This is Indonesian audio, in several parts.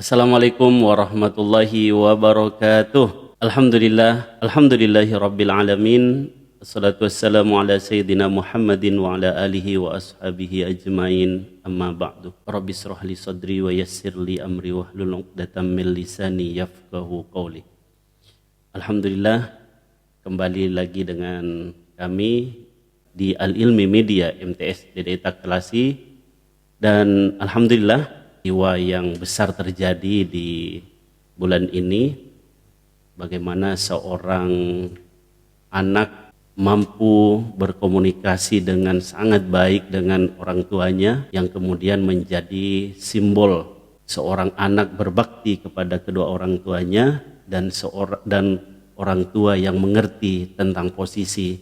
Assalamualaikum warahmatullahi wabarakatuh. Alhamdulillahi rabbil alamin. Assalatu wassalamu ala sayyidina Muhammadin wa ala alihi wa ashabihi ajmain. Amma ba'du. Rabbi shrah li sadri wa yassir li amri wahlul 'uqdatam min lisani yafqahu qawli. Alhamdulillah, kembali lagi dengan kami di Al-Ilmi Media MTS DDI Taklasi, dan alhamdulillah jiwa yang besar terjadi di bulan ini, bagaimana seorang anak mampu berkomunikasi dengan sangat baik dengan orang tuanya, yang kemudian menjadi simbol seorang anak berbakti kepada kedua orang tuanya, dan orang tua yang mengerti tentang posisi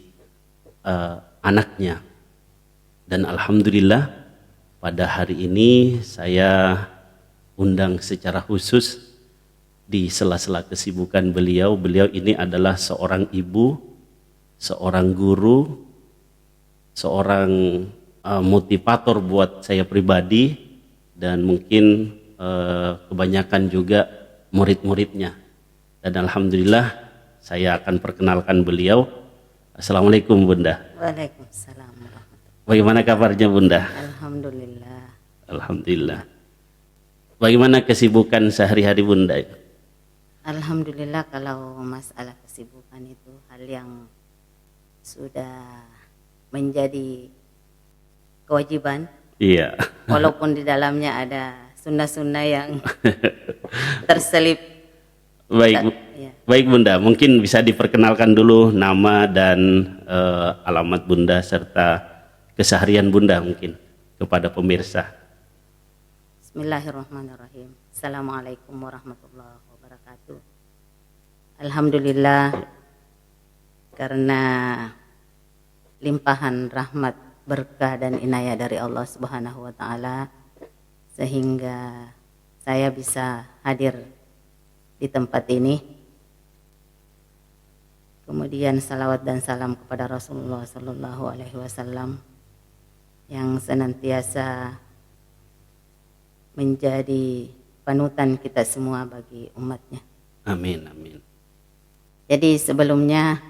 anaknya. Dan alhamdulillah, pada hari ini saya undang secara khusus di sela-sela kesibukan beliau. Beliau ini adalah seorang ibu, seorang guru, seorang motivator buat saya pribadi, dan mungkin kebanyakan juga murid-muridnya. Dan alhamdulillah saya akan perkenalkan beliau. Assalamualaikum Bunda. Waalaikumsalam. Bagaimana kabarnya Bunda? Alhamdulillah. Alhamdulillah. Bagaimana kesibukan sehari-hari Bunda? Alhamdulillah, kalau masalah kesibukan itu hal yang sudah menjadi kewajiban. Iya. Walaupun di dalamnya ada sunnah-sunnah yang terselip. Baik, Ya. baik Bunda. Mungkin bisa diperkenalkan dulu nama dan alamat Bunda serta keseharian Bunda mungkin kepada pemirsa. Bismillahirrahmanirrahim. Assalamualaikum warahmatullahi wabarakatuh. Alhamdulillah, karena limpahan rahmat, berkah dan inayah dari Allah Subhanahu wa taala, sehingga saya bisa hadir di tempat ini. Kemudian salawat dan salam kepada Rasulullah sallallahu alaihi wasallam yang senantiasa menjadi panutan kita semua bagi umatnya. Amin, amin. Jadi sebelumnya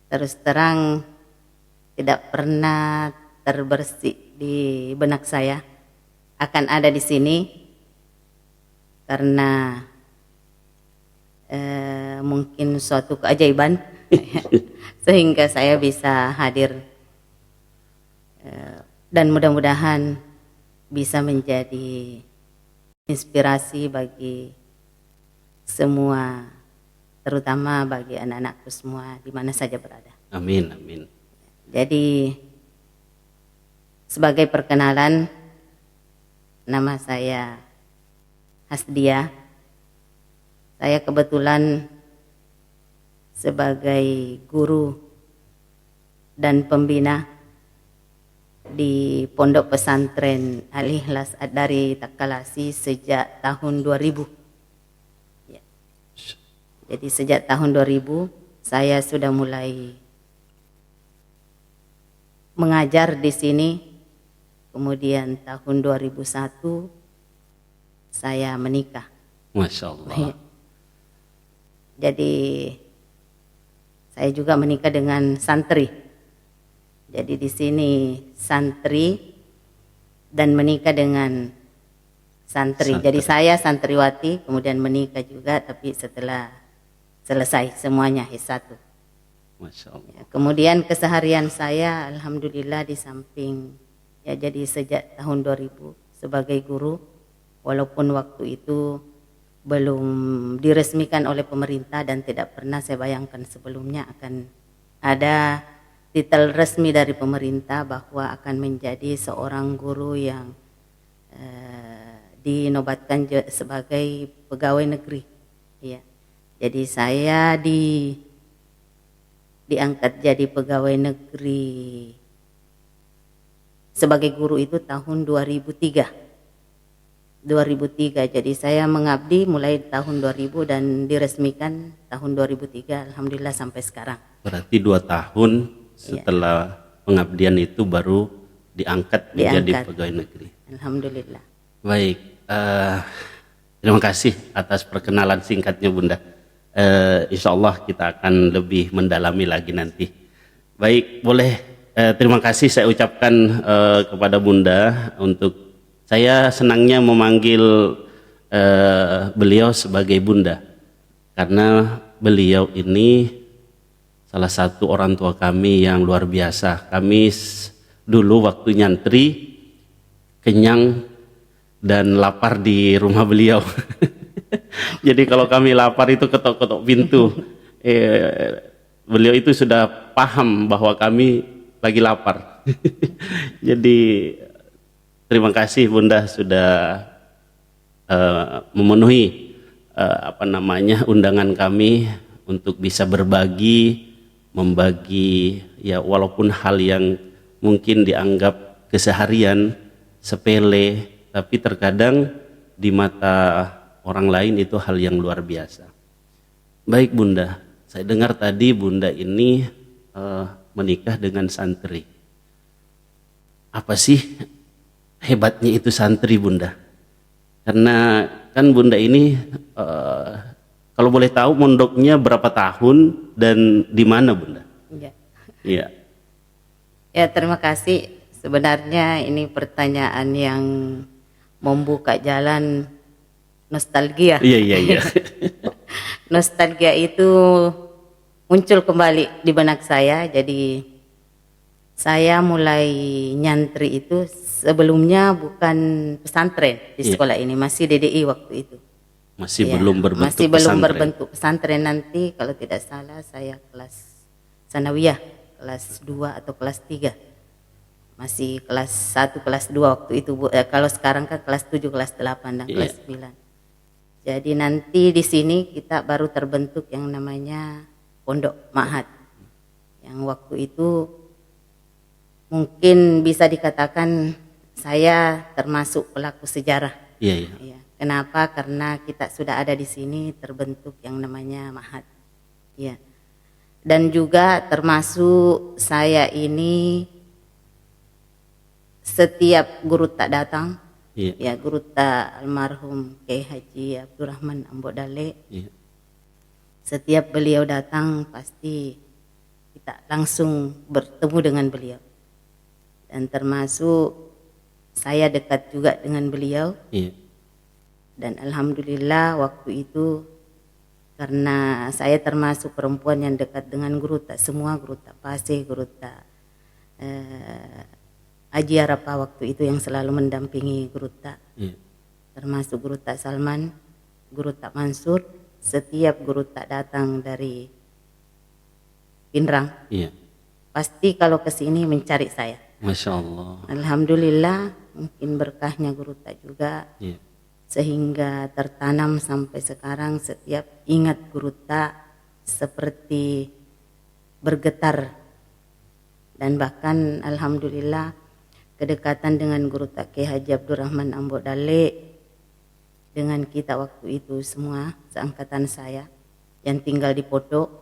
terus terang tidak pernah terbersih di benak saya akan ada di sini, karena mungkin suatu keajaiban sehingga saya bisa hadir, dan mudah-mudahan bisa menjadi inspirasi bagi semua, terutama bagi anak-anakku semua di mana saja berada. Amin, amin. Jadi sebagai perkenalan, nama saya Hasdia. Saya kebetulan sebagai guru dan pembina di Pondok Pesantren Al-Ikhlas dari Takalasi sejak tahun 2000. Ya. Jadi sejak tahun 2000 saya sudah mulai mengajar di sini. Kemudian tahun 2001 saya menikah. Masya Allah. Jadi saya juga menikah dengan santri. Jadi di sini santri dan menikah dengan santri. Jadi saya santriwati, kemudian menikah juga, tapi setelah selesai semuanya S1. Masya Allah. Ya, kemudian keseharian saya alhamdulillah di samping ya, jadi sejak tahun 2000 sebagai guru, walaupun waktu itu belum diresmikan oleh pemerintah dan tidak pernah saya bayangkan sebelumnya akan ada titel resmi dari pemerintah bahwa akan menjadi seorang guru yang dinobatkan sebagai pegawai negeri. Ya. Jadi saya diangkat jadi pegawai negeri sebagai guru itu tahun 2003. Jadi saya mengabdi mulai tahun 2000 dan diresmikan tahun 2003, alhamdulillah sampai sekarang. Berarti 2 tahun setelah pengabdian itu baru diangkat menjadi pegawai negeri. Alhamdulillah. Baik, Terima kasih atas perkenalan singkatnya Bunda. Insya Allah kita akan lebih mendalami lagi nanti. Baik, boleh terima kasih saya ucapkan kepada Bunda. Untuk saya senangnya memanggil beliau sebagai Bunda karena beliau ini salah satu orang tua kami yang luar biasa. Kami dulu waktu nyantri kenyang dan lapar di rumah beliau. Jadi kalau kami lapar itu ketok-ketok pintu. Beliau itu sudah paham bahwa kami lagi lapar. Jadi terima kasih Bunda sudah memenuhi undangan kami untuk bisa membagi ya walaupun hal yang mungkin dianggap keseharian sepele, tapi terkadang di mata orang lain itu hal yang luar biasa. Baik Bunda, saya dengar tadi Bunda ini menikah dengan santri. Apa sih hebatnya itu santri Bunda? Karena kan Bunda ini kalau boleh tahu mondoknya berapa tahun dan di mana Bunda? Iya. Iya. Ya, terima kasih. Sebenarnya ini pertanyaan yang membuka jalan nostalgia. Iya. Nostalgia itu muncul kembali di benak saya. Jadi saya mulai nyantri itu sebelumnya bukan pesantren di sekolah ini, masih DDI waktu itu. Masih Ya, belum berbentuk masih belum pesantren. berbentuk pesantren. Nanti kalau tidak salah saya kelas sanawiyah, kelas 2 atau kelas 3. Masih kelas 1, kelas 2 waktu itu. Kalau sekarang kan kelas 7, kelas 8 dan kelas 9. Jadi nanti di sini kita baru terbentuk yang namanya Pondok Ma'had. Yang waktu itu mungkin bisa dikatakan saya termasuk pelaku sejarah. Iya. Ya. Kenapa? Karena kita sudah ada di sini terbentuk yang namanya Ma'had. Ya. Dan juga termasuk saya ini setiap guru tak datang, ya guru tak almarhum Kiai Haji Abdurrahman Ambok Dale. Setiap beliau datang pasti kita langsung bertemu dengan beliau. Dan termasuk saya dekat juga dengan beliau. Dan alhamdulillah waktu itu karena saya termasuk perempuan yang dekat dengan guru tak semua, guru tak Paseh, guru tak Haji Arapa waktu itu yang selalu mendampingi guru tak. Termasuk guru tak Salman, guru tak Mansur, setiap guru tak datang dari Pinrang. Pasti kalau ke sini mencari saya. Masya Allah. Alhamdulillah mungkin berkahnya guru tak juga. Sehingga tertanam sampai sekarang setiap ingat guru tak seperti bergetar. Dan bahkan alhamdulillah kedekatan dengan guru tak Kiai Haji Abdurrahman Ambok Dale dengan kita waktu itu semua seangkatan saya yang tinggal di Poto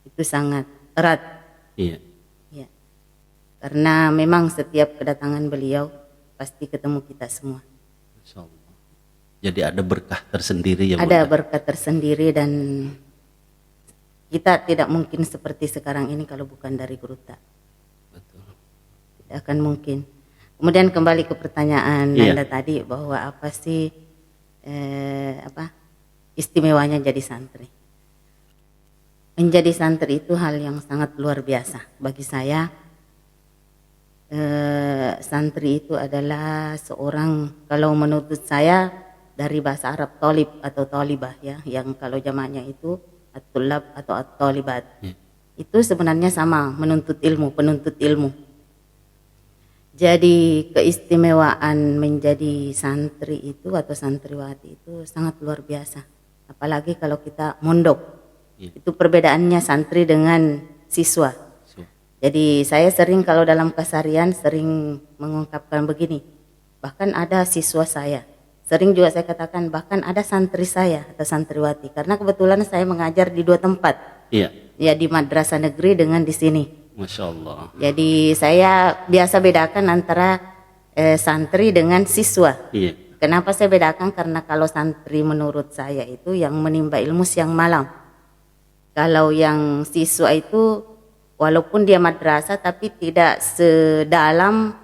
itu sangat erat. Ya. Karena memang setiap kedatangan beliau pasti ketemu kita semua. Masya Allah. Jadi ada berkah tersendiri ya Bunda? Ada berkah tersendiri dan kita tidak mungkin seperti sekarang ini kalau bukan dari guru tak. Betul. Tidak akan mungkin. Kemudian kembali ke pertanyaan Anda tadi bahwa apa sih istimewanya jadi santri. Menjadi santri itu hal yang sangat luar biasa bagi saya. Santri itu adalah seorang, kalau menurut saya dari bahasa Arab tolib atau tolibah ya, yang kalau jamaknya itu at-tulab atau at-tolibat. Itu sebenarnya sama, menuntut ilmu, penuntut ilmu. Jadi keistimewaan menjadi santri itu atau santriwati itu sangat luar biasa. Apalagi kalau kita mondok. Itu perbedaannya santri dengan siswa. Jadi saya sering kalau dalam keseharian sering mengungkapkan begini. Bahkan ada siswa saya. Sering juga saya katakan bahkan ada santri saya atau santriwati. Karena kebetulan saya mengajar di 2 tempat. Ya di madrasah negeri dengan di sini. Masya Allah. Jadi saya biasa bedakan antara santri dengan siswa. Kenapa saya bedakan? Karena kalau santri menurut saya itu yang menimba ilmu siang malam. Kalau yang siswa itu walaupun dia madrasah tapi tidak sedalam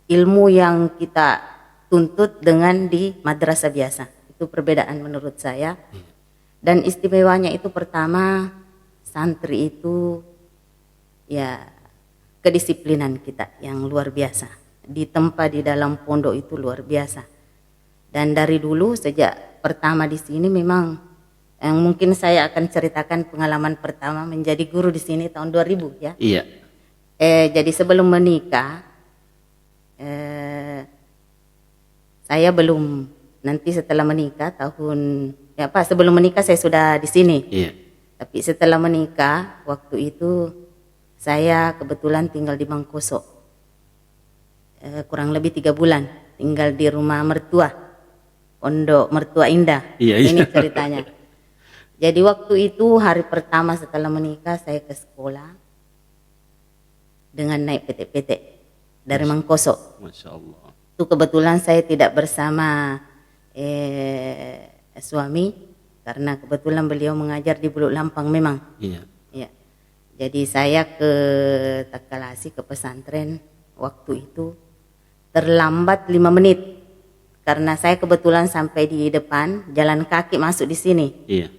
ilmu yang kita tuntut dengan di madrasah biasa. Itu perbedaan menurut saya. Dan istimewanya itu pertama, santri itu ya kedisiplinan kita yang luar biasa. Ditempa di dalam pondok itu luar biasa. Dan dari dulu sejak pertama di sini memang yang mungkin saya akan ceritakan pengalaman pertama menjadi guru di sini tahun 2000 ya. Iya. Jadi sebelum menikah saya belum, nanti setelah menikah sebelum menikah saya sudah di sini. Iya. Tapi setelah menikah waktu itu saya kebetulan tinggal di Mangkoso. Kurang lebih 3 bulan tinggal di rumah mertua. Pondok Mertua Indah. Iya. Ini ceritanya. Jadi waktu itu hari pertama setelah menikah saya ke sekolah dengan naik PT-PT dari Mangkoso. Masya Allah. Itu kebetulan saya tidak bersama suami karena kebetulan beliau mengajar di Buluk Lampang memang. Iya. Ya. Jadi saya ke Takalasi ke pesantren waktu itu terlambat 5 menit. Karena saya kebetulan sampai di depan, jalan kaki masuk di sini. Iya.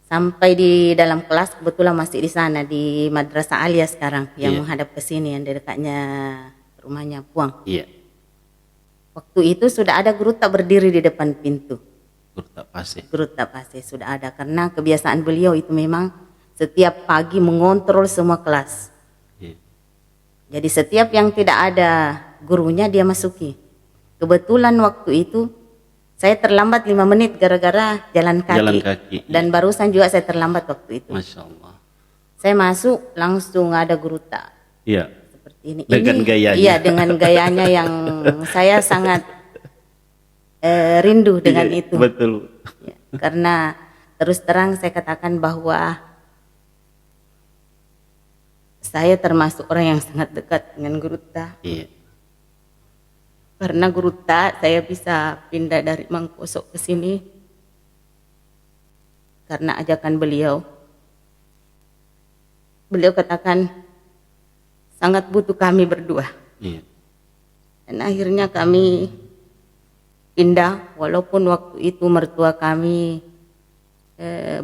Sampai di dalam kelas kebetulan masih di sana di Madrasah Alia sekarang yang menghadap ke sini yang di dekatnya rumahnya Puang. Iya. Waktu itu sudah ada guru tak berdiri di depan pintu. Guru tak pasti. Guru tak pasti sudah ada karena kebiasaan beliau itu memang setiap pagi mengontrol semua kelas. Iya. Jadi setiap yang tidak ada gurunya dia masuki. Kebetulan waktu itu saya terlambat 5 menit gara-gara jalan kaki. Dan barusan juga saya terlambat waktu itu. Masya Allah. Saya masuk langsung ada guru tak. Iya. Seperti ini. Dengan gayanya. Iya, dengan gayanya yang saya sangat rindu dengan itu. Betul. Ya, karena terus terang saya katakan bahwa saya termasuk orang yang sangat dekat dengan guru tak. Iya. Karena guru tak, saya bisa pindah dari Mangkoso ke sini karena ajakan beliau. Beliau katakan sangat butuh kami berdua. Iya. Dan akhirnya kami pindah walaupun waktu itu mertua kami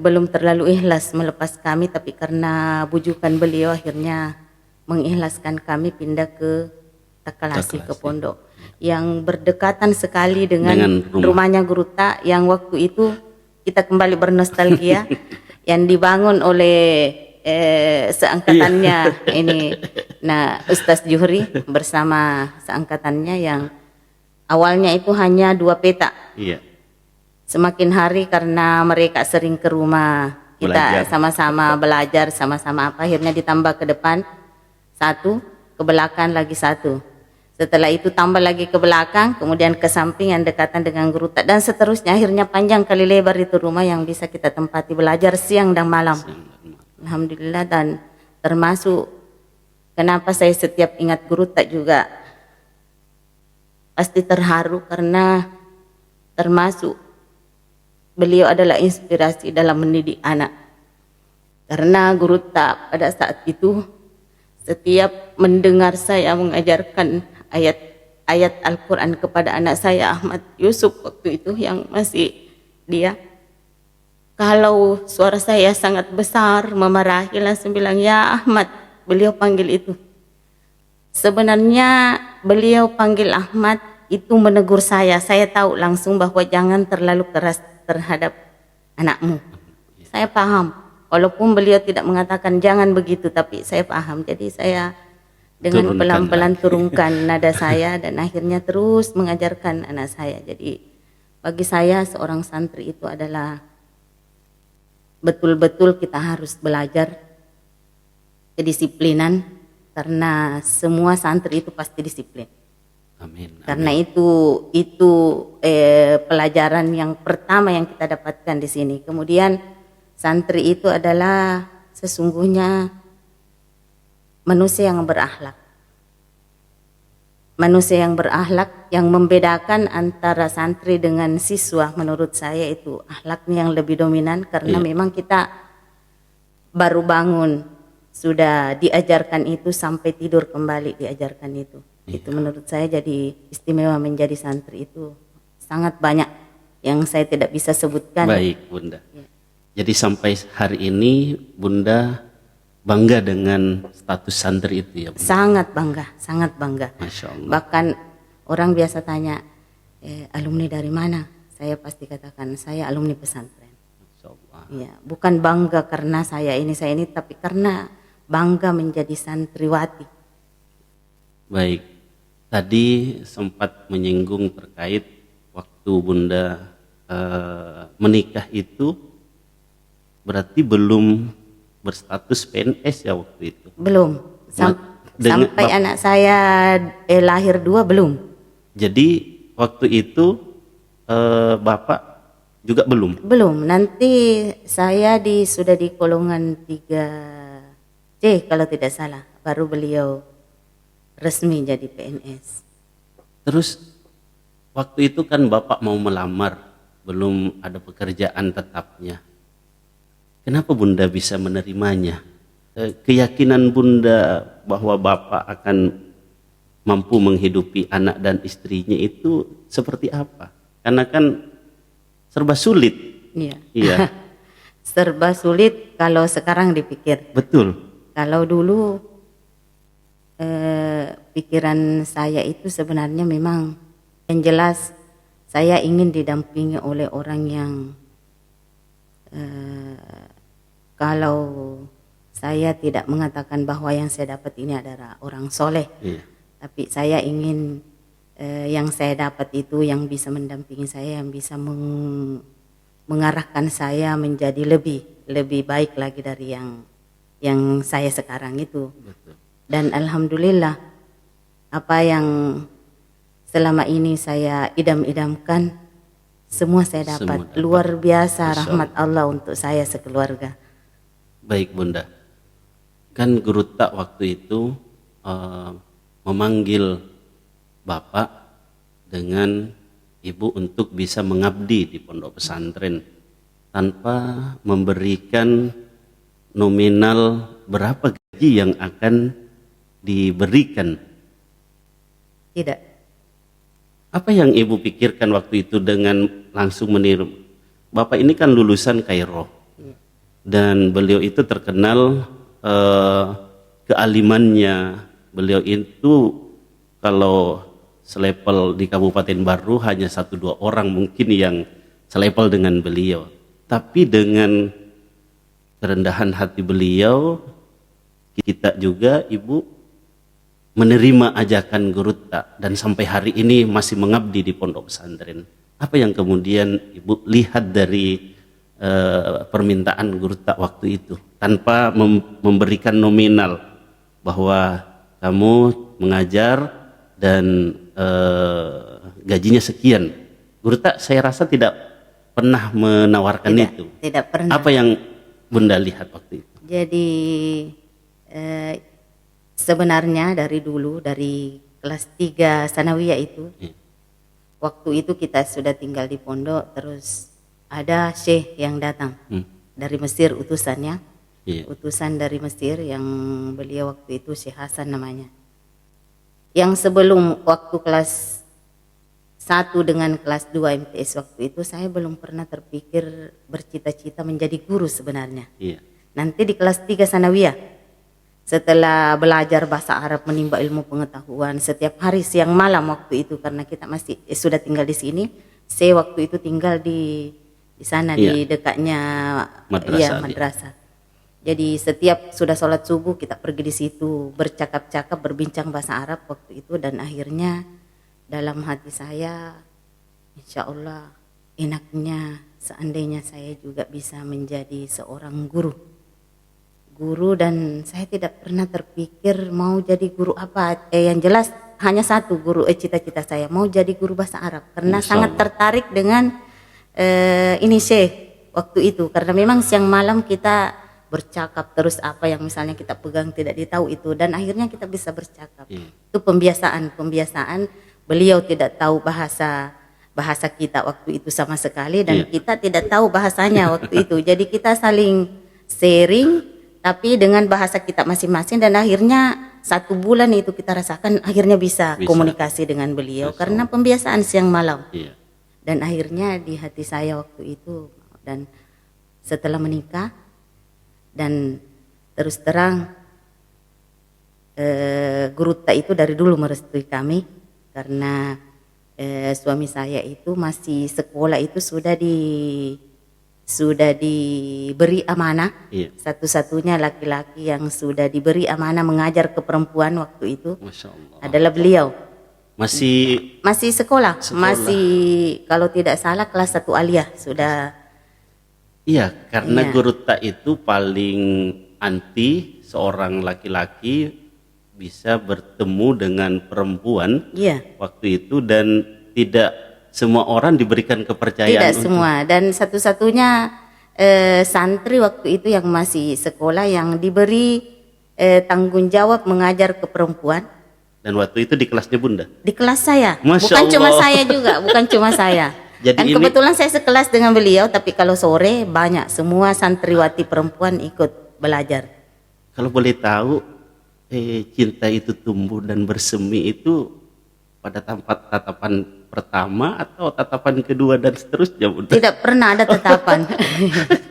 belum terlalu ikhlas melepas kami, tapi karena bujukan beliau akhirnya mengikhlaskan kami pindah ke Takalasi ke pondok yang berdekatan sekali dengan rumahnya guru tak yang waktu itu kita kembali bernostalgia yang dibangun oleh seangkatannya ini Ustaz Juhri bersama seangkatannya yang awalnya itu hanya 2 petak. Iya. Semakin hari karena mereka sering ke rumah kita sama-sama belajar sama-sama akhirnya ditambah ke depan 1, ke belakang lagi 1. Setelah itu tambah lagi ke belakang, kemudian ke samping yang dekatan dengan guru tak dan seterusnya. Akhirnya panjang kali lebar itu rumah yang bisa kita tempati belajar siang dan malam. Alhamdulillah. Dan termasuk kenapa saya setiap ingat guru tak juga pasti terharu karena termasuk beliau adalah inspirasi dalam mendidik anak. Karena guru tak pada saat itu setiap mendengar saya mengajarkan ayat Al-Quran kepada anak saya Ahmad Yusuf waktu itu yang masih dia, kalau suara saya sangat besar memarahi langsung bilang ya Ahmad, beliau panggil itu. Sebenarnya beliau panggil Ahmad itu menegur saya tahu langsung bahwa jangan terlalu keras terhadap anakmu. Saya paham, walaupun beliau tidak mengatakan jangan begitu, tapi saya paham. Jadi saya dengan pelan-pelan turunkan nada saya dan akhirnya terus mengajarkan anak saya. Jadi bagi saya seorang santri itu adalah betul-betul kita harus belajar kedisiplinan karena semua santri itu pasti disiplin. Amin. Karena itu pelajaran yang pertama yang kita dapatkan di sini. Kemudian santri itu adalah sesungguhnya manusia yang berakhlak. manusia yang berakhlak. Yang membedakan antara santri dengan siswa menurut saya itu akhlaknya yang lebih dominan, karena memang kita baru bangun sudah diajarkan itu sampai tidur kembali diajarkan itu. Itu menurut saya jadi istimewa menjadi santri itu sangat banyak yang saya tidak bisa sebutkan. Baik Bunda. Jadi sampai hari ini Bunda bangga dengan status santri itu ya Bunda? Sangat bangga, sangat bangga. Masya Allah. Bahkan orang biasa tanya, alumni dari mana? Saya pasti katakan saya alumni pesantren. Masya Allah. Ya, bukan bangga karena saya ini, tapi karena bangga menjadi santriwati. Baik, tadi sempat menyinggung terkait waktu Bunda menikah itu berarti belum berstatus PNS ya waktu itu? Belum, sampai anak saya lahir 2 belum. Jadi waktu itu Bapak juga belum? Belum, nanti saya sudah di golongan 3C kalau tidak salah, baru beliau resmi jadi PNS. Terus waktu itu kan Bapak mau melamar, belum ada pekerjaan tetapnya. Kenapa Bunda bisa menerimanya? Keyakinan Bunda bahwa Bapak akan mampu menghidupi anak dan istrinya itu seperti apa? Karena kan serba sulit. Iya. Iya. Serba sulit kalau sekarang dipikir. Betul. Kalau dulu pikiran saya itu sebenarnya memang yang jelas saya ingin didampingi oleh orang yang kalau saya tidak mengatakan bahwa yang saya dapat ini adalah orang soleh, tapi saya ingin yang saya dapat itu yang bisa mendampingi saya, yang bisa mengarahkan saya menjadi lebih baik lagi dari yang saya sekarang itu. Betul. Dan alhamdulillah apa yang selama ini saya idam-idamkan semua saya dapat. Luar biasa rahmat Allah untuk saya sekeluarga. Baik Bunda, kan Guru Tak waktu itu memanggil Bapak dengan Ibu untuk bisa mengabdi di pondok pesantren tanpa memberikan nominal berapa gaji yang akan diberikan. Tidak. Apa yang Ibu pikirkan waktu itu dengan langsung meniru? Bapak ini kan lulusan Kairo. Dan beliau itu terkenal kealimannya. Beliau itu kalau selevel di Kabupaten Baru hanya 1-2 orang mungkin yang selevel dengan beliau. Tapi dengan kerendahan hati beliau, kita juga Ibu menerima ajakan Guru Tak dan sampai hari ini masih mengabdi di pondok pesantren. Apa yang kemudian Ibu lihat dari permintaan Guru Tak waktu itu tanpa memberikan nominal bahwa kamu mengajar dan gajinya sekian? Guru Tak saya rasa tidak pernah menawarkan itu. Tidak pernah. Apa yang Bunda lihat waktu itu? Jadi sebenarnya dari dulu, dari kelas 3 sanawiyah itu, waktu itu kita sudah tinggal di pondok, terus ada syekh yang datang dari Mesir, utusannya, utusan dari Mesir yang beliau waktu itu Syekh Hasan namanya. Yang sebelum waktu kelas 1 dengan kelas 2 MTS waktu itu saya belum pernah terpikir bercita-cita menjadi guru sebenarnya. Nanti di kelas 3 sanawiyah, setelah belajar bahasa Arab, menimba ilmu pengetahuan setiap hari siang malam waktu itu, karena kita masih sudah tinggal di sini. Saya waktu itu tinggal di sana di dekatnya madrasah. Jadi setiap sudah sholat subuh kita pergi di situ bercakap-cakap, berbincang bahasa Arab waktu itu, dan akhirnya dalam hati saya, insya Allah enaknya seandainya saya juga bisa menjadi seorang guru, dan saya tidak pernah terpikir mau jadi guru apa. Yang jelas hanya satu guru, cita-cita saya mau jadi guru bahasa Arab karena sangat tertarik dengan ini Syekh waktu itu, karena memang siang malam kita bercakap terus, apa yang misalnya kita pegang tidak ditahu itu, dan akhirnya kita bisa bercakap. Iya. Itu pembiasaan beliau tidak tahu bahasa kita waktu itu sama sekali, dan Iya. kita tidak tahu bahasanya waktu itu. Jadi kita saling sharing tapi dengan bahasa kita masing-masing, dan akhirnya 1 bulan itu kita rasakan akhirnya bisa komunikasi dengan beliau karena pembiasaan siang malam. Iya. Dan akhirnya di hati saya waktu itu, dan setelah menikah, dan terus terang Guruta itu dari dulu merestui kami, karena suami saya itu masih sekolah itu sudah diberi amanah. Iya. Satu-satunya laki-laki yang sudah diberi amanah mengajar ke perempuan waktu itu Masya Allah. adalah beliau. Masih Masih sekolah, masih kalau tidak salah kelas 1 aliyah sudah. iya, karena Iya. Guruta itu paling anti seorang laki-laki bisa bertemu dengan perempuan Iya, waktu itu, dan tidak semua orang diberikan kepercayaan tidak untuk- semua, dan satu-satunya santri waktu itu yang masih sekolah yang diberi tanggung jawab mengajar ke perempuan dan waktu itu di kelasnya Bunda. di kelas saya. Masya Bukan cuma Allah. saya juga, bukan cuma saya. Jadi Dan ini- kebetulan saya sekelas dengan beliau, tapi kalau sore banyak semua santriwati perempuan ikut belajar. Kalau boleh tahu, cinta itu tumbuh dan bersemi itu pada tatapan pertama atau tatapan kedua dan seterusnya, Bunda? Tidak pernah ada tetapan.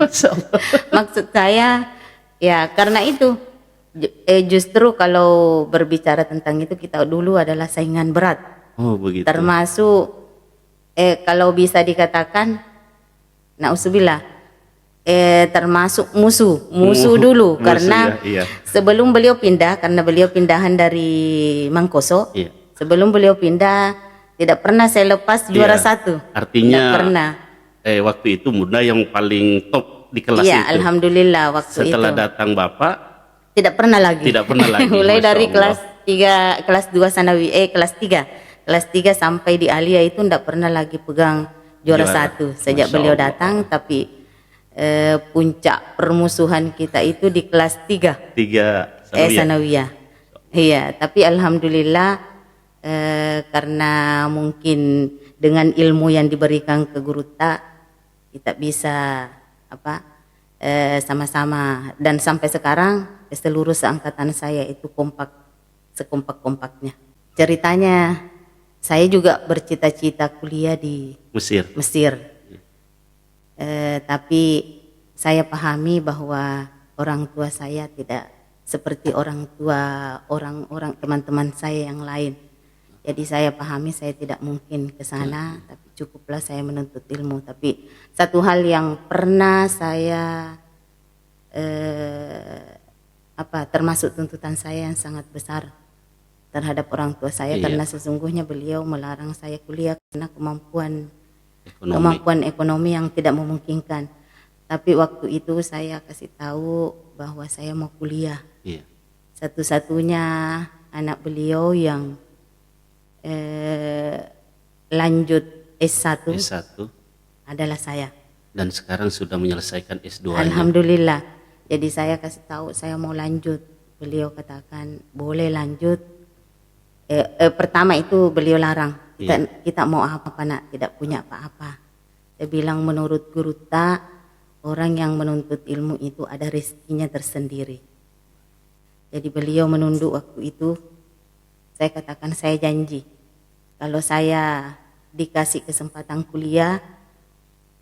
Masya Allah. Maksud saya, ya karena itu justru kalau berbicara tentang itu, kita dulu adalah saingan berat. Oh begitu. Termasuk kalau bisa dikatakan, nauzubillah, termasuk musuh dulu, Musuh, karena ya, iya. sebelum beliau pindah, karena beliau pindahan dari Mangkoso, Iya. sebelum beliau pindah tidak pernah saya lepas juara Iya. 1. Artinya tidak pernah. Waktu itu Bunda yang paling top di kelas Iya, itu. alhamdulillah waktu Setelah itu. datang Bapak, Tidak pernah lagi. Tidak pernah lagi, Mulai Masya dari Allah. kelas 2 sanawi, kelas 3. Kelas 3 sampai di Alia itu tidak pernah lagi pegang juara Juara. 1 sejak Masya beliau Allah. datang, tapi puncak permusuhan kita itu di kelas 3 3 sanawiyah. sanawiyah. Iya, tapi alhamdulillah karena mungkin dengan ilmu yang diberikan ke Guruta, kita bisa sama-sama, dan sampai sekarang seluruh seangkatan saya itu kompak, sekompak-kompaknya. Ceritanya, saya juga bercita-cita kuliah di Mesir. Mesir. Tapi saya pahami bahwa orang tua saya tidak seperti orang tua orang-orang teman-teman saya yang lain. Jadi saya pahami saya tidak mungkin ke sana, tapi cukuplah saya menuntut ilmu. Tapi satu hal yang pernah saya termasuk tuntutan saya yang sangat besar terhadap orang tua saya, Iya. karena sesungguhnya beliau melarang saya kuliah karena kemampuan Ekonomi. yang tidak memungkinkan. Tapi waktu itu saya kasih tahu bahwa saya mau kuliah. Iya. Satu-satunya anak beliau yang lanjut S1 S1 adalah saya. dan sekarang sudah menyelesaikan S2-nya. Alhamdulillah. Jadi saya kasih tahu saya mau lanjut. Beliau katakan boleh lanjut. Pertama itu beliau larang. Kita mau apa nak? Tidak punya apa-apa. Saya bilang menurut Guruta, orang yang menuntut ilmu itu ada rezekinya tersendiri. Jadi beliau menunduk waktu itu. Saya katakan saya janji, kalau saya dikasih kesempatan kuliah,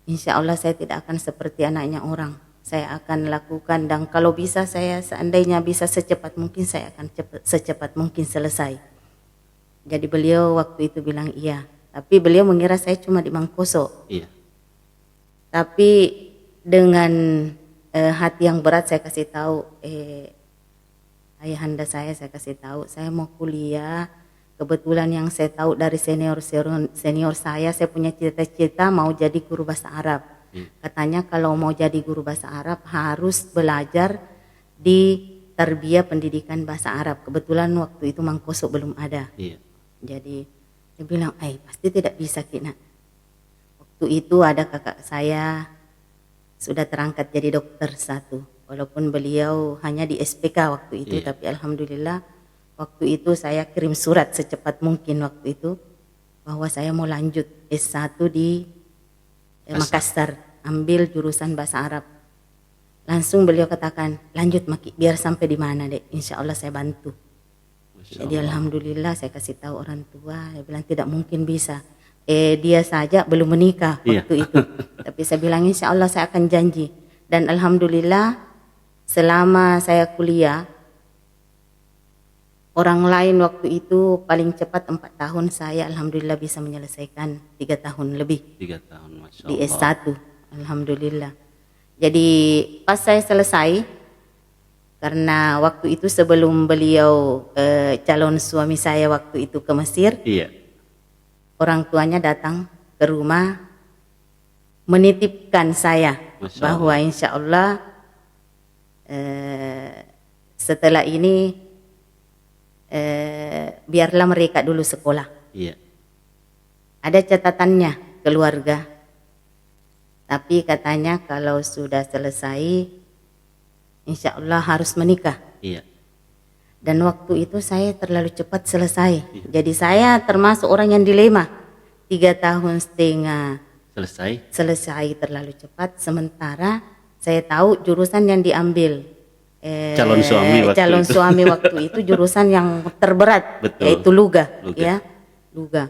insya Allah saya tidak akan seperti anaknya orang. Saya akan lakukan, dan kalau bisa saya seandainya bisa secepat mungkin, saya akan secepat mungkin selesai. Jadi beliau waktu itu bilang iya, tapi beliau mengira saya cuma di Mangkoso. Iya. Tapi dengan hati yang berat saya kasih tahu, ayahanda saya kasih tahu saya mau kuliah. Kebetulan yang saya tahu dari senior saya punya cita-cita mau jadi guru bahasa Arab. Katanya kalau mau jadi guru bahasa Arab harus belajar di tarbiyah pendidikan bahasa Arab. Kebetulan waktu itu Mangkoso belum ada. Iya. Jadi dia bilang, pasti tidak bisa Kina. Waktu itu ada kakak saya sudah terangkat jadi dokter 1. walaupun beliau hanya di SPK waktu itu, Iya. tapi alhamdulillah waktu itu saya kirim surat secepat mungkin waktu itu bahwa saya mau lanjut S1 di Makassar, ambil jurusan bahasa Arab. Langsung beliau katakan, lanjut Maki, biar sampai di mana dek, insya Allah saya bantu. Masya Jadi Allah. alhamdulillah saya kasih tahu orang tua, dia bilang tidak mungkin bisa. Dia saja belum menikah Iya. waktu itu. Tapi saya bilang insya Allah saya akan janji. Dan alhamdulillah selama saya kuliah, orang lain waktu itu paling cepat 4 tahun, saya alhamdulillah bisa menyelesaikan 3 tahun lebih 3 tahun, Masya di Allah. S1. Alhamdulillah. Jadi pas saya selesai, karena waktu itu sebelum beliau calon suami saya waktu itu ke Mesir, Iya. orang tuanya datang ke rumah menitipkan saya Masya bahwa insya Allah setelah ini biarlah mereka dulu sekolah. Iya. Ada catatannya keluarga, tapi katanya kalau sudah selesai insya Allah harus menikah. Iya. Dan waktu itu saya terlalu cepat selesai. Jadi saya termasuk orang yang dilema. 3,5 tahun selesai terlalu cepat. Sementara saya tahu jurusan yang diambil Calon suami waktu itu jurusan yang terberat, Betul. yaitu Luga. Luga. Ya, Luga.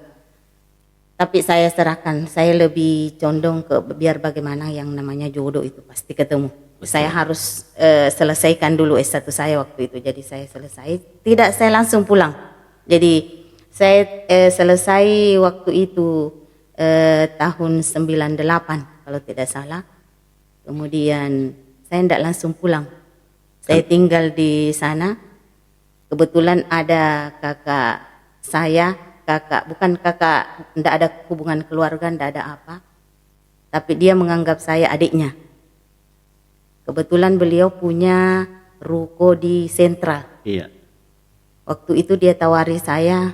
Tapi saya serahkan, saya lebih condong ke biar bagaimana yang namanya jodoh itu pasti ketemu. Betul. Saya harus selesaikan dulu S1 saya waktu itu. Jadi saya selesai, tidak saya langsung pulang. Jadi saya selesai waktu itu tahun 98 kalau tidak salah. Kemudian saya tidak langsung pulang. Saya tinggal di sana. Kebetulan ada kakak saya, bukan kakak, tidak ada hubungan keluarga, tidak ada apa. Tapi dia menganggap saya adiknya. Kebetulan beliau punya ruko di Sentral. Iya. Waktu itu dia tawari saya,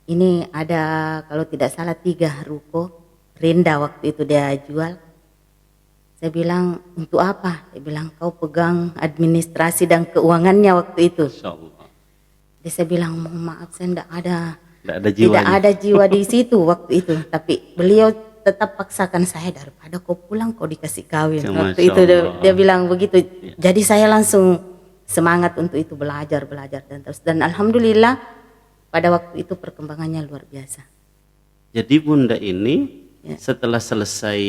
ini ada kalau tidak salah 3 ruko, renda waktu itu dia jual. Saya bilang, untuk apa? Dia bilang, kau pegang administrasi dan keuangannya waktu itu. Masya Allah. Jadi saya bilang, mohon maaf saya tidak Tidak ada jiwa di situ waktu itu. Tapi beliau tetap paksakan saya, daripada kau pulang kau dikasih kawin. Ya, Waktu Masya itu Allah. dia bilang begitu. Ya. Jadi saya langsung semangat untuk itu, belajar dan terus. Dan alhamdulillah pada waktu itu perkembangannya luar biasa. Jadi Bunda ini Ya. setelah selesai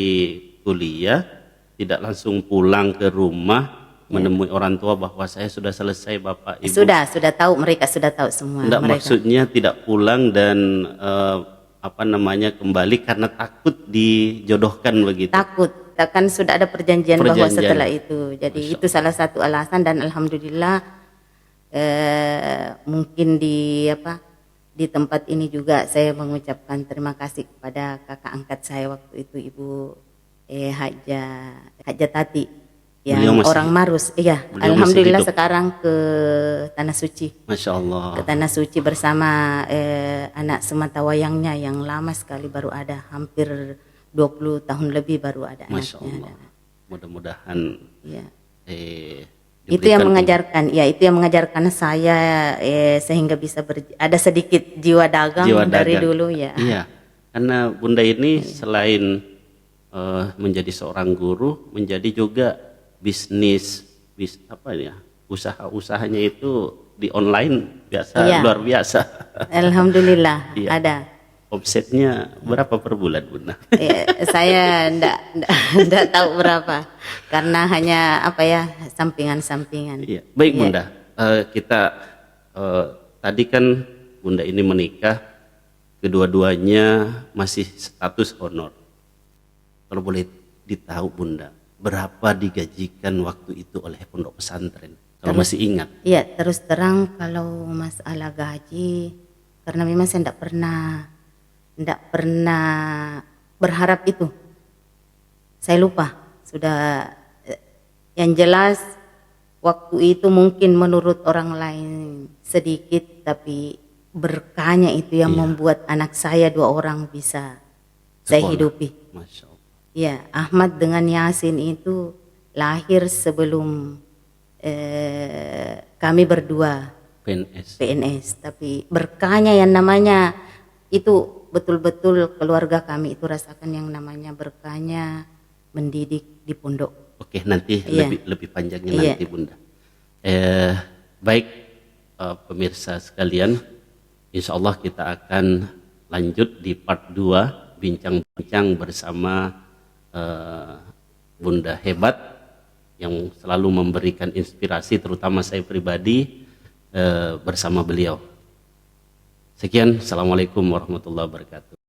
kuliah tidak langsung pulang ke rumah menemui orang tua bahwa saya sudah selesai Bapak Ibu. Sudah tahu, mereka sudah tahu semua. Enggak, mereka. maksudnya tidak pulang dan kembali karena takut dijodohkan begitu. Takut, kan sudah ada perjanjian bahwa Perjanjian. setelah itu. Jadi Masya itu salah satu alasan, dan alhamdulillah mungkin di tempat ini juga saya mengucapkan terima kasih kepada kakak angkat saya waktu itu, Ibu Haja Tati yang Beliau masih- orang Marus. Iya, beliau masih alhamdulillah hidup. sekarang ke Tanah Suci. Masya Allah. Ke Tanah Suci bersama anak sematawayangnya yang lama sekali baru ada, hampir 20 tahun lebih baru ada Masya anaknya. Allah. Mudah-mudahan Ya. diberikan Itu yang mengajarkan saya sehingga bisa ada sedikit jiwa dagang dari dagang. dulu ya. Iya, karena Bunda ini selain menjadi seorang guru, menjadi juga usaha-usahanya itu di online biasa, Iya. luar biasa. Alhamdulillah Iya. ada. Omsetnya berapa per bulan Bunda? Saya enggak tahu berapa, karena hanya sampingan-sampingan. Iya, baik Iya. Bunda. Kita tadi kan Bunda ini menikah, kedua-duanya masih status honor. Kalau boleh ditahu Bunda, berapa digajikan waktu itu oleh pondok pesantren? Kalau masih ingat. Iya, terus terang kalau masalah gaji, karena memang saya tidak pernah berharap itu. Saya lupa. Sudah yang jelas waktu itu mungkin menurut orang lain sedikit, tapi berkahnya itu yang Iya. membuat anak saya 2 orang bisa saya Sekolah. hidupi. Masya Allah. Ya, Ahmad dengan Yasin itu lahir sebelum kami berdua PNS, tapi berkahnya yang namanya itu betul-betul keluarga kami itu rasakan yang namanya berkahnya mendidik di pondok. Oke, nanti Iya. lebih panjangnya Iya. nanti Bunda. Baik pemirsa sekalian, insya Allah kita akan lanjut di part 2 bincang-bincang bersama Bunda hebat yang selalu memberikan inspirasi, terutama saya pribadi bersama beliau. Sekian, Assalamualaikum warahmatullahi wabarakatuh.